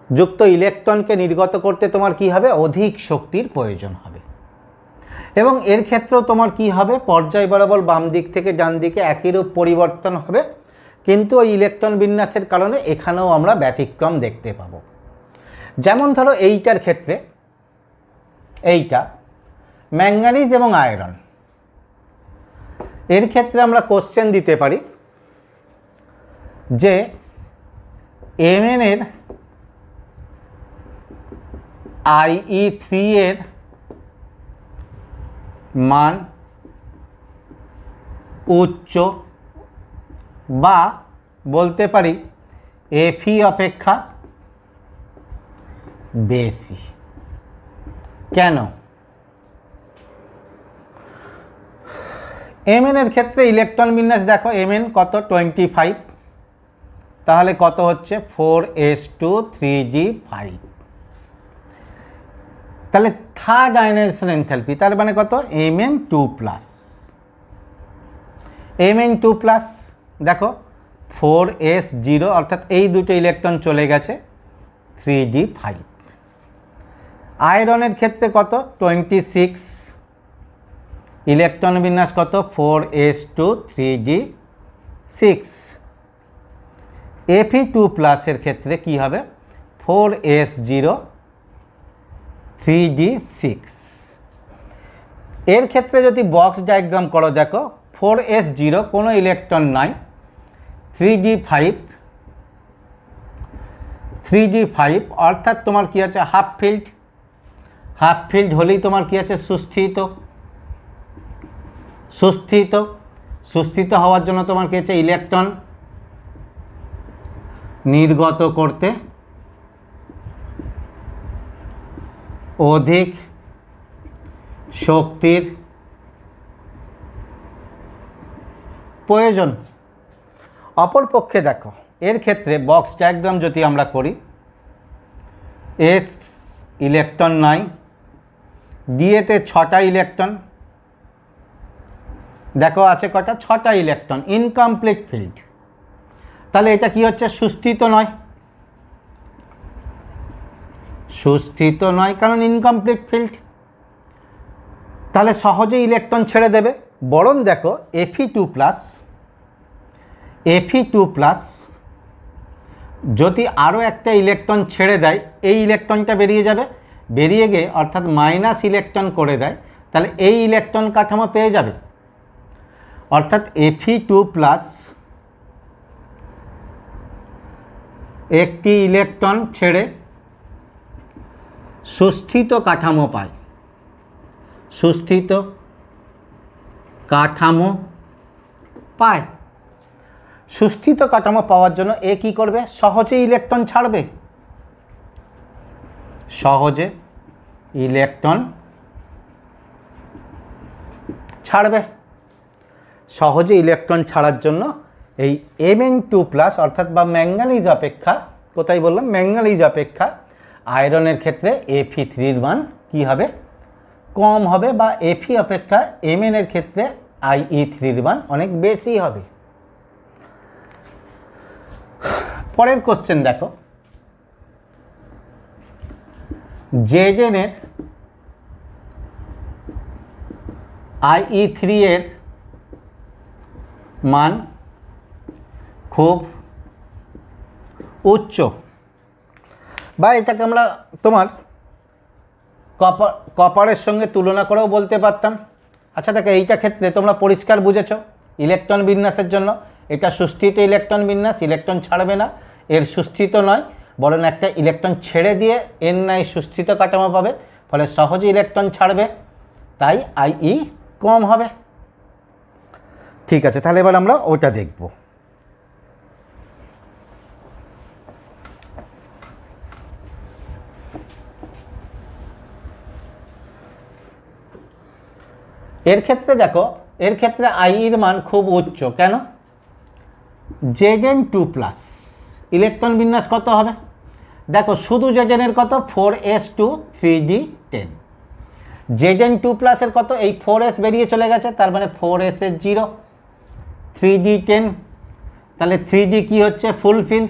যুক্ত ইলেকট্রনকে নির্গত করতে তোমার কি হবে? অধিক শক্তির প্রয়োজন হবে। এবং এর ক্ষেত্রেও তোমার কি হবে? পর্যায় বরাবর বাম দিক থেকে ডান দিকে একই রূপ পরিবর্তন হবে, কিন্তু ওই ইলেকট্রন বিন্যাসের কারণে এখানেও আমরা ব্যতিক্রম দেখতে পাব। যেমন ধরো এইটার ক্ষেত্রে, এইটা ম্যাঙ্গানিজ এবং আয়রন, এর ক্ষেত্রে আমরা কোশ্চেন দিতে পারি যে Mn এর IE3 এর মান উচ্চ, বা বলতে পারি Fe অপেক্ষা বেশি। কেন? Mn এর ক্ষেত্রে ইলেকট্রন বিন্যাস দেখো, Mn কত? 25, তাহলে কত হচ্ছে? 4s2 3d5। তাহলে থার্ড আয়নাইজেশন এনথালপি তার মানে কত? Mn2+। Mn2+ দেখো 4s0, অর্থাৎ এই দুটো ইলেকট্রন চলে গেছে 3d5। আয়রনের ক্ষেত্রে কত? 26, ইলেকট্রন বিন্যাস কত? 4s2 3d6। Fe2+ এর ক্ষেত্রে কি হবে? 4s0 3d6। এর ক্ষেত্রে যদি বক্স ডায়াগ্রাম করো, দেখো 4s0 কোনো ইলেকট্রন নাই, 3d5 অর্থাৎ তোমার কি আছে? হাফ ফিল্ড হলেই তোমার কি আছে? সুস্থিত হওয়ার জন্য তোমার কি আছে? ইলেকট্রন নির্গত করতে অধিক শক্তির প্রয়োজন। অপরপক্ষে দেখো এর ক্ষেত্রে বক্স ডায়াগ্রাম যদি আমরা করি, S ইলেকট্রন নাই, ডিএতে 6টা ইলেকট্রন, দেখো আছে কটা? 6টা ইলেকট্রন, ইনকমপ্লিট ফিল্ড। তাহলে এটা কি হচ্ছে? সুস্থিত নয়, কারণ ইনকমপ্লিট ফিল্ড। তাহলে সহজে ইলেকট্রন ছেড়ে দেবে। বরং দেখো Fe2+ যদি আরও একটা ইলেকট্রন ছেড়ে দেয়, এই ইলেকট্রনটা বেরিয়ে যাবে, বেরিয়ে গিয়ে অর্থাৎ মাইনাস ইলেকট্রন করে দেয়, তাহলে এই ইলেকট্রন কাঠামো পেয়ে যাবে। অর্থাৎ Fe2+ একটি ইলেকট্রন ছেড়ে সুস্থিত কাঠামো পায়, সুস্থিত কাঠামো পায়। সুস্থিত কাঠামো পাওয়ার জন্য এ কী করবে? সহজে ইলেকট্রন ছাড়বে, সহজে ইলেকট্রন ছাড়বে। সহজে ইলেকট্রন ছাড়ার জন্য এই Mn2+ অর্থাৎ বা ম্যাঙ্গানিজ অপেক্ষা, কোথায় বললাম? ম্যাঙ্গানিজ অপেক্ষা আয়রনের ক্ষেত্রে Fe3 মান কী হবে? কম হবে, বা Fe অপেক্ষা Mn এর ক্ষেত্রে IE3 মান অনেক বেশি হবে। পরের কোশ্চেন দেখো, Zn এর IE3 এর মান খুব উচ্চ, বা এটাকে আমরা তোমার কপারের সঙ্গে তুলনা করেও বলতে পারতাম। আচ্ছা দেখো, এইটা ক্ষেত্রে তোমরা পরিষ্কার বুঝেছ ইলেকট্রন বিন্যাসের জন্য এটা সুস্থিত ইলেকট্রন বিন্যাস, ইলেকট্রন ছাড়বে না, এর সুস্থিত নয়, বরং একটা ইলেকট্রন ছেড়ে দিয়ে N9 সুস্থিত কাঠামো পাবে, ফলে সহজে ইলেকট্রন ছাড়বে, তাই IE কম হবে। ঠিক আছে, তাহলে এবার আমরা ওটা দেখব। এর ক্ষেত্রে দেখো, এর ক্ষেত্রে IE-র মান খুব উচ্চ। কেন? Zn2+, ইলেকট্রন বিন্যাস কত হবে? দেখো শুধু Zn-এর কত? 4s2 3d10। Zn2+ এর কত? এই 4s বেরিয়ে চলে গেছে, তার মানে 4s এর 0, 3d10, তাহলে 3d কি হচ্ছে? ফুলফিল,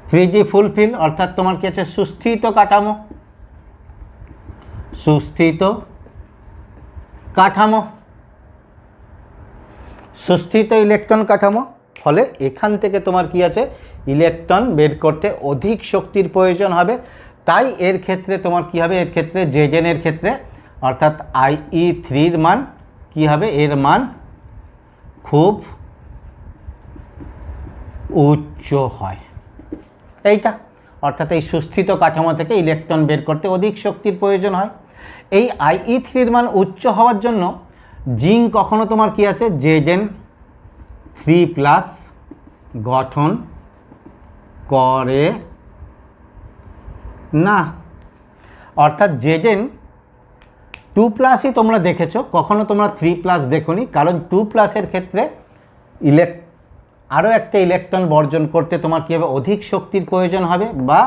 3d ফুলফিল অর্থাৎ তোমার কি আছে? সুস্থিত কাঠামো, সুস্থিত কাঠামো, সুস্থিত ইলেকট্রন কাঠামো। ফলে এখান থেকে তোমার কি আছে? ইলেকট্রন বের করতে অধিক শক্তির প্রয়োজন হবে, তাই এর ক্ষেত্রে তোমার কি হবে? এর ক্ষেত্রে Zn এর ক্ষেত্রে অর্থাৎ IE3-র মান কি হবে? এর মান খুব উচ্চ হয়। এইটা অর্থাৎ এই সুস্থিত কাঠামো থেকে ইলেকট্রন বের করতে অধিক শক্তির প্রয়োজন হয়। এই IE3-র মান উচ্চ হওয়ার জন্য জিঙ্ক কখনো তোমার কি আছে? Zn3+ গঠন করে না, অর্থাৎ Zn2+ই তোমরা দেখেছো, কখনো তোমরা 3+ দেখোনি, কারণ 2+ এর ক্ষেত্রে আরও একটা ইলেকট্রন বর্জন করতে তোমার কী হবে? অধিক শক্তির প্রয়োজন হবে, বা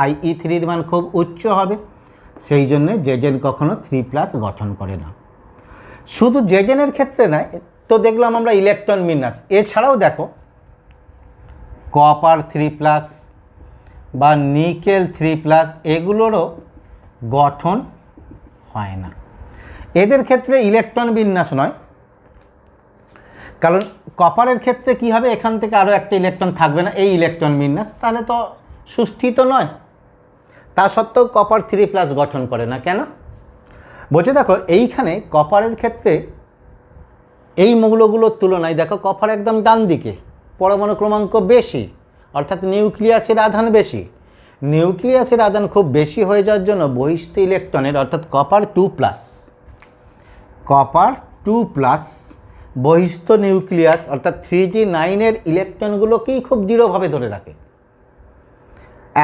IE3-র মান খুব উচ্চ হবে, সেই জন্যে Zn কখনো 3+ গঠন করে না। শুধু Zn-এর ক্ষেত্রে নয়, তো দেখলাম আমরা ইলেকট্রন বিন্যাস, এছাড়াও দেখো কপার 3+ বা নিকেল 3+, এগুলোরও গঠন হয় না। এদের ক্ষেত্রে ইলেকট্রন বিন্যাস নয়, কারণ কপারের ক্ষেত্রে কি হবে? এখান থেকে আরও একটা ইলেকট্রন থাকবে না, এই ইলেকট্রন বিন্যাস, তাহলে তো সুস্থিত নয়। তা সত্ত্বেও কপার 3+ গঠন করে না, কেন? বলছে দেখো এইখানে কপারের ক্ষেত্রে এই মৌলগুলোর তুলনায় দেখো কপার একদম ডান দিকে, পরমাণু ক্রমাঙ্ক বেশি, অর্থাৎ নিউক্লিয়াসের আধান বেশি। নিউক্লিয়াসের আধান খুব বেশি হয়ে যাওয়ার জন্য বহিস্থ ইলেকট্রনের অর্থাৎ কপার 2+ বহিস্থ নিউক্লিয়াস অর্থাৎ 3d9-এর ইলেকট্রনগুলোকেই খুব দৃঢ়ভাবে ধরে রাখে,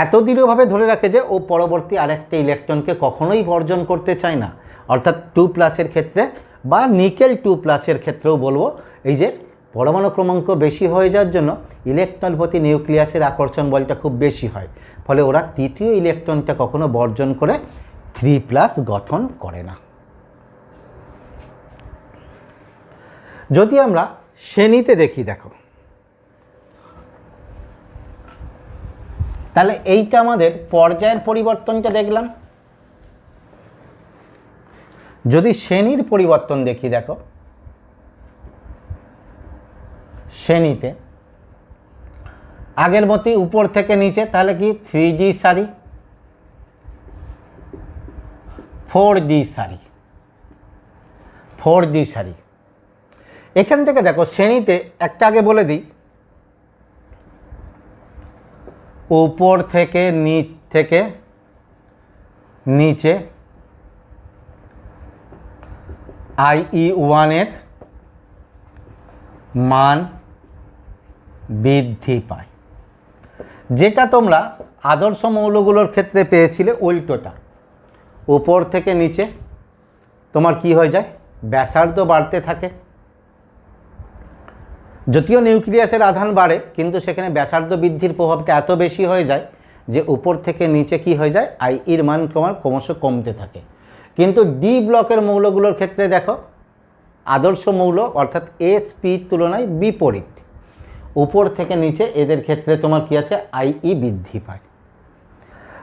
এত দৃঢ়ভাবে ধরে রাখে যে ও পরবর্তী আরেকটা ইলেকট্রনকে কখনোই বর্জন করতে চায় না। অর্থাৎ 2+-এর ক্ষেত্রে বা নিকেল 2+-এর ক্ষেত্রেও বলবো, এই যে পরমাণু ক্রমাঙ্ক বেশি হয়ে যাওয়ার জন্য ইলেকট্রন প্রতি নিউক্লিয়াসের আকর্ষণ বলটা খুব বেশি হয়, ফলে ওরা তৃতীয় ইলেকট্রনটা কখনো বর্জন করে 3+ গঠন করে না। যদি আমরা শ্রেণীতে দেখি, দেখো তাহলে এইটা আমাদের পর্যায়ের পরিবর্তনটা দেখলাম। যদি শ্রেণীর পরিবর্তন দেখি, দেখো শ্রেণীতে আগের মতোই উপর থেকে নিচে, তাহলে কি 3d সারি, 4d সারি, 4d সারি। এখান থেকে দেখো শ্রেণীতে একটা আগে বলে দিই, উপর থেকে নিচে IE1 মান বৃদ্ধি পায়, যেটা তোমরা আদর্শ মৌলগুলোর ক্ষেত্রে পেয়েছিলে উল্টোটা। উপর থেকে নিচে তোমার কি হয়ে যায়, ব্যাসার্ধ বাড়তে থাকে। যদিও নিউক্লিয়াসের আধান বাড়ে, কিন্তু সেখানে ব্যাসার্ধ বৃদ্ধির প্রভাবটা এত বেশি হয়ে যায় যে উপর থেকে নিচে কি হয়ে যায়, IEর মান ক্রমশ কমতে থাকে। কিন্তু ডি ব্লকের মৌলগুলোর ক্ষেত্রে দেখো, আদর্শ মৌল অর্থাৎ sp তুলনায় বিপরীত, উপর থেকে নিচে এদের ক্ষেত্রে তোমার কি আছে, IE বৃদ্ধি পায়।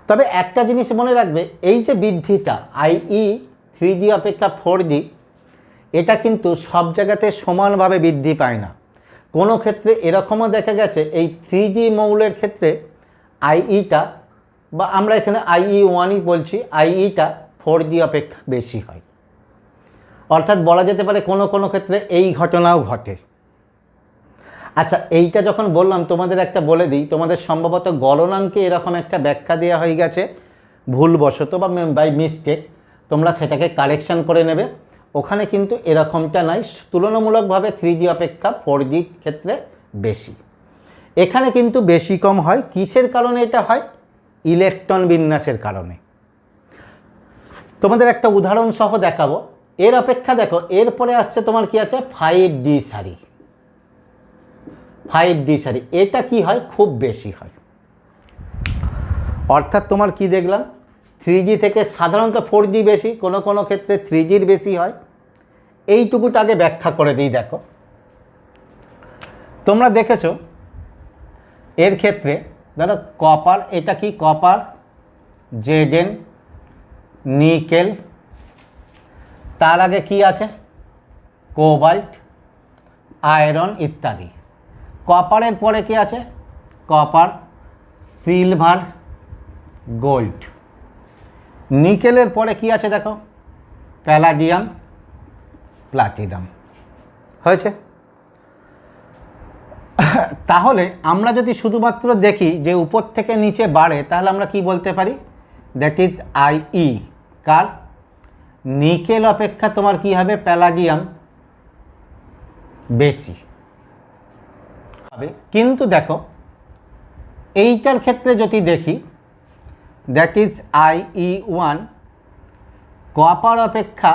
তবে একটা জিনিস মনে রাখবে, এই যে বৃদ্ধিটা IE 3G অপেক্ষা 4G, এটা কিন্তু সব জায়গাতে সমানভাবে বৃদ্ধি পায় না। কোনো ক্ষেত্রে এরকমও দেখা গেছে এই 3G মৌলের ক্ষেত্রে IEটা, বা আমরা এখানে IE1ই বলছি, IEটা 4G অপেক্ষা বেশি হয়। অর্থাৎ বলা যেতে পারে কোনো কোনো ক্ষেত্রে এই ঘটনাও ঘটে। আচ্ছা, এইটা যখন বললাম তোমাদের একটা বলে দিই, তোমাদের সম্ভবত গলনাঙ্কে এরকম একটা ব্যাখ্যা দেওয়া হয়ে গেছে ভুলবশত বা বাই মিস্টেক, তোমরা সেটাকে কারেকশান করে নেবে। ওখানে কিন্তু এরকমটা নাই, তুলনামূলকভাবে 3G অপেক্ষা 4G ক্ষেত্রে বেশি। এখানে কিন্তু বেশি কম হয়। কিসের কারণে এটা হয়? ইলেকট্রন বিন্যাসের কারণে। তোমাদের একটা উদাহরণ সহ দেখাবো। এর অপেক্ষা দেখো, এরপরে আসছে তোমার কি আছে, 5D সারি। 5D সারি এটা কি হয়, খুব বেশি হয়। অর্থাৎ তোমার কি দেখলাম, 3G থেকে সাধারণত 4G বেশি, কোনো কোনো ক্ষেত্রে 3Gর বেশি হয়। এইটুকুটা আগে ব্যাখ্যা করে দিই। দেখো, তোমরা দেখেছো এর ক্ষেত্রে ধরো কপার, এটা কি কপার, Zn, নিকেল, তার আগে কি আছে, কোবাল্ট, আয়রন ইত্যাদি। কপারের পরে কি আছে, কপার, সিলভার, গোল্ড। নিকেলের পরে কি আছে দেখো, প্যালাডিয়াম, প্লাটিনাম। হয়েছে? তাহলে আমরা যদি শুধুমাত্র দেখি যে উপর থেকে নিচে বাড়ে, তাহলে আমরা কি বলতে পারি, that is IE car, nickel অপেক্ষা তোমার কি হবে, প্যালাডিয়াম বেশি হবে। কিন্তু দেখো এইটার ক্ষেত্রে যদি দেখি, দ্যাট ইজ IE1, কপার অপেক্ষা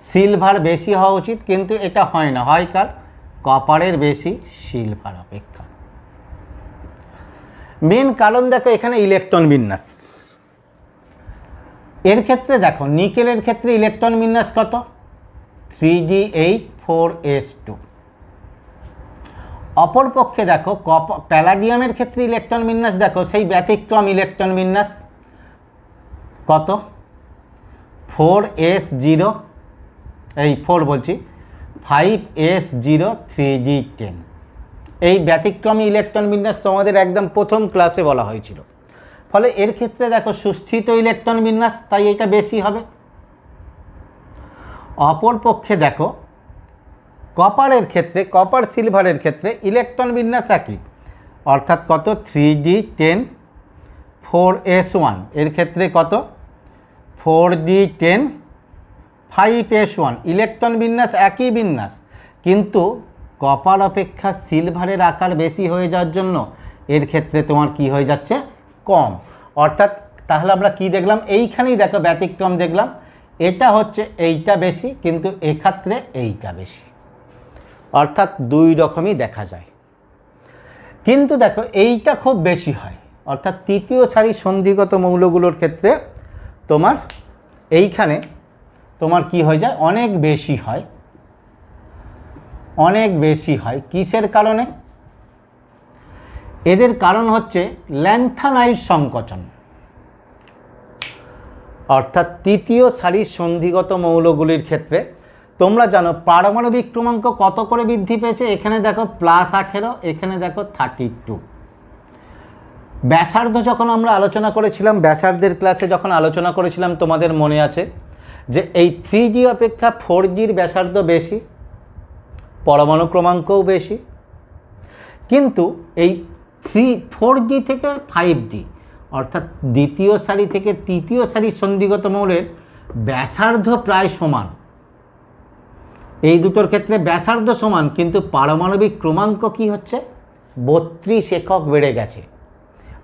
সিলভার বেশি হওয়া উচিত, কিন্তু এটা হয় না, হয় কার, কপারের বেশি সিলভার অপেক্ষা। মেন কারণ দেখো এখানে ইলেকট্রন বিন্যাস। এর ক্ষেত্রে দেখো নিকেলের ক্ষেত্রে ইলেকট্রন বিন্যাস কত, 3D8 4s2। অপরপক্ষে দেখো প্যালাডিয়ামের ক্ষেত্রে ইলেকট্রন বিন্যাস দেখো, সেই ব্যতিক্রম ইলেকট্রন বিন্যাস কত, 4s0, এই 4 বলছি, 5s0 3d10। এই ব্যতিক্রমী ইলেকট্রন বিন্যাস তোমাদের একদম প্রথম ক্লাসে বলা হয়েছিল। ফলে এর ক্ষেত্রে দেখো সুস্থিত ইলেকট্রন বিন্যাস, তাই এটা বেশি হবে। অপরপক্ষে দেখো কপারের ক্ষেত্রে, কপার সিলভারের ক্ষেত্রে ইলেকট্রন বিন্যাস একই, অর্থাৎ কত, 3d10 4s1। এর ক্ষেত্রে কত, 4d10 5s1। ইলেকট্রন বিন্যাস একই বিন্যাস, কিন্তু কপার অপেক্ষা সিলভারের আকার বেশি হয়ে যাওয়ার জন্য এর ক্ষেত্রে তোমার কি হয়ে যাচ্ছে, কম। অর্থাৎ তাহলে আমরা কি দেখলাম, এইখানেই দেখো ব্যতিক্রম দেখলাম, এটা হচ্ছে এইটা বেশি, কিন্তু এক্ষেত্রে এইটা বেশি। অর্থাৎ দুই রকমই দেখা যায়। কিন্তু দেখো এইটা খুব বেশি হয়, অর্থাৎ তৃতীয় সারি সন্ধিগত মৌলগুলোর ক্ষেত্রে তোমার এইখানে তোমার কি হয়ে যায়, অনেক বেশি হয়, অনেক বেশি হয়। কিসের কারণে? এদের কারণ হচ্ছে ল্যান্থানাইড সংকোচন। অর্থাৎ তৃতীয় সারির সন্ধিগত মৌলগুলির ক্ষেত্রে তোমরা জানো পারমাণবিক ক্রমাঙ্ক কত করে বৃদ্ধি পেয়েছে, এখানে দেখো +18, এখানে দেখো 32। ব্যাসার্ধ যখন আমরা আলোচনা করেছিলাম, ব্যাসার্ধের ক্লাসে যখন আলোচনা করেছিলাম, তোমাদের মনে আছে যে এই 3G অপেক্ষা 4Gর ব্যাসার্ধ বেশি, পরমাণু ক্রমাঙ্কও বেশি। কিন্তু এই 4G থেকে 5G, অর্থাৎ দ্বিতীয় সারি থেকে তৃতীয় সারি সন্ধিগত মৌলের ব্যাসার্ধ প্রায় সমান, এই দুটোর ক্ষেত্রে ব্যাসার্ধ সমান, কিন্তু পারমাণবিক ক্রমাঙ্ক কি হচ্ছে 32 একক বেড়ে গেছে।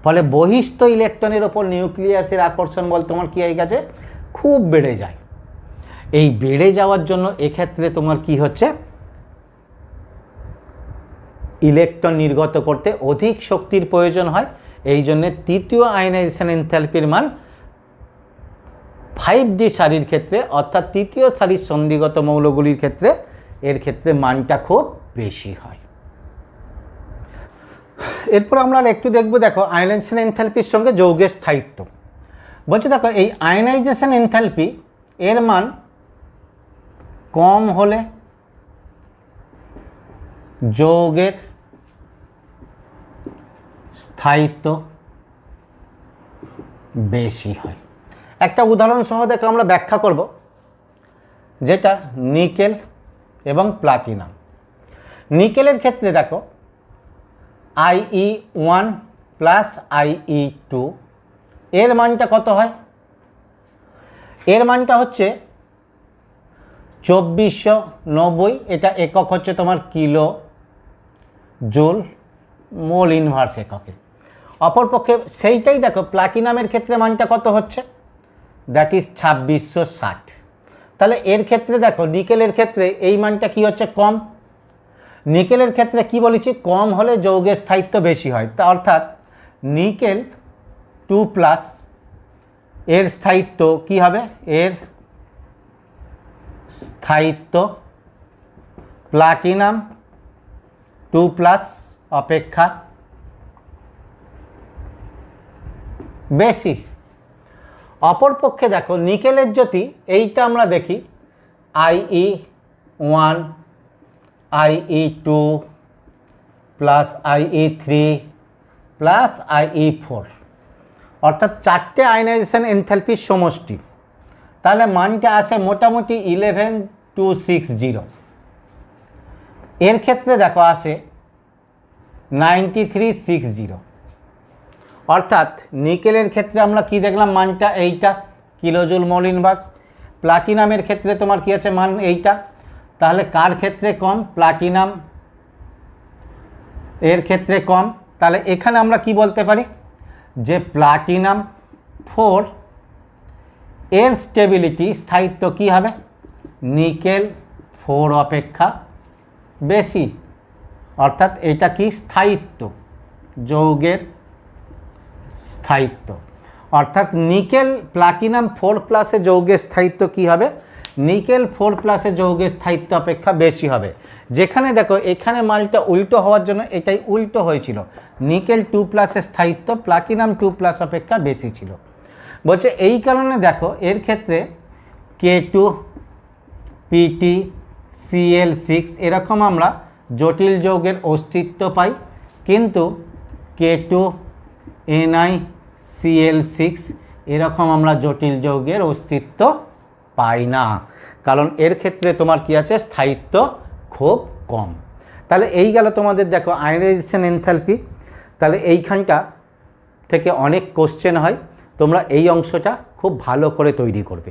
ফলে বহিস্থ ইলেকট্রনের ওপর নিউক্লিয়াসের আকর্ষণ বল তোমার কী হয়ে গেছে, খুব বেড়ে যায়। এই বেড়ে যাওয়ার জন্য এক্ষেত্রে তোমার কি হচ্ছে, ইলেকট্রন নির্গত করতে অধিক শক্তির প্রয়োজন হয়। এই জন্যে তৃতীয় আয়নাইজেশন এনথ্যালপির মান 5D সারির ক্ষেত্রে, অর্থাৎ তৃতীয় সারির সন্ধিগত মৌলগুলির ক্ষেত্রে এর ক্ষেত্রে মানটা খুব বেশি হয়। এরপর আমরা একটু দেখব, দেখো আয়নাইজেশন এনথ্যালপির সঙ্গে যৌগের স্থায়িত্ব। বলছে দেখো এই আয়নাইজেশন এনথ্যালপি এর মান কম হলে যৌগের স্থায়িত্ব বেশি হয়। একটা উদাহরণ সহ দেখো আমরা ব্যাখ্যা করব, যেটা নিকেল এবং প্লাটিনাম। নিকেলের ক্ষেত্রে দেখো IE1 প্লাস IE2 এর মানটা কত হয়, এর মানটা হচ্ছে 2490, এটা একক হচ্ছে তোমার কিলো জুল মোল ইনভার্স এককে। অপরপক্ষে সেইটাই দেখো প্লাটিনামের ক্ষেত্রে মানটা কত হচ্ছে, দ্যাট ইজ 2660। তাহলে এর ক্ষেত্রে দেখো নিকেলের ক্ষেত্রে এই মানটা কি হচ্ছে, কম। নিকেলের ক্ষেত্রে কি বলেছি, কম হলে যৌগের স্থায়িত্ব বেশি হয়। তা অর্থাৎ নিকেল 2+ এর স্থায়িত্ব কি হবে, এর স্থায়িত্ব প্লাটিনাম 2+ অপেক্ষা বেশি। অপরপক্ষে দেখো নিকেলের যদি এইটা আমরা দেখি IE1 IE2 plus IE3 plus IE4, অর্থাৎ 4টে আয়নাইজেশন এনথ্যালপির সমষ্টি, তাহলে মানটা আসে মোটামুটি 11260। এর ক্ষেত্রে দেখো আসে 9360। অর্থাৎ নিকেলের ক্ষেত্রে আমরা কি দেখলাম, মানটা এইটা কিলোজুল মোল ইনভার্স। প্লাটিনামের ক্ষেত্রে তোমার কি আছে, মান এইটা। তাহলে কার ক্ষেত্রে কম, প্লাটিনাম এর ক্ষেত্রে কম। তাহলে এখানে আমরা কি বলতে পারি, যে প্লাটিনাম 4 এর স্টেবিলিটি স্থায়িত্ব কি হবে, নিকেল 4 অপেক্ষা বেশি। অর্থাৎ এটা কি স্থায়িত্ব, যৌগের স্থায়িত্ব। অর্থাৎ নিকেল প্লাটিনাম 4+ যৌগের স্থায়িত্ব কি হবে, নিকেল 4+ যৌগের স্থায়িত্ব অপেক্ষা বেশি হবে। যেখানে দেখো এখানে মালটা উল্টো হওয়ার জন্য এটাই উল্টো হয়েছিল, নিকেল 2+ স্থায়িত্ব প্লাটিনাম 2+ অপেক্ষা বেশি ছিল। বলছে এই কারণে দেখো এর ক্ষেত্রে K2 PT Cl6 এরকম আমরা জটিল যৌগের অস্তিত্ব পাই, কিন্তু K2 NiCl6 এরকম আমরা জটিল যৌগের অস্তিত্ব পাই না, কারণ এর ক্ষেত্রে তোমার কি আছে, স্থায়িত্ব খুব কম। তাহলে এই গেল তোমাদের দেখো আয়নাইজেশন এনথ্যালপি। তাহলে এইখানটা থেকে অনেক কোশ্চেন হয়, তোমরা এই অংশটা খুব ভালো করে তৈরি করবে।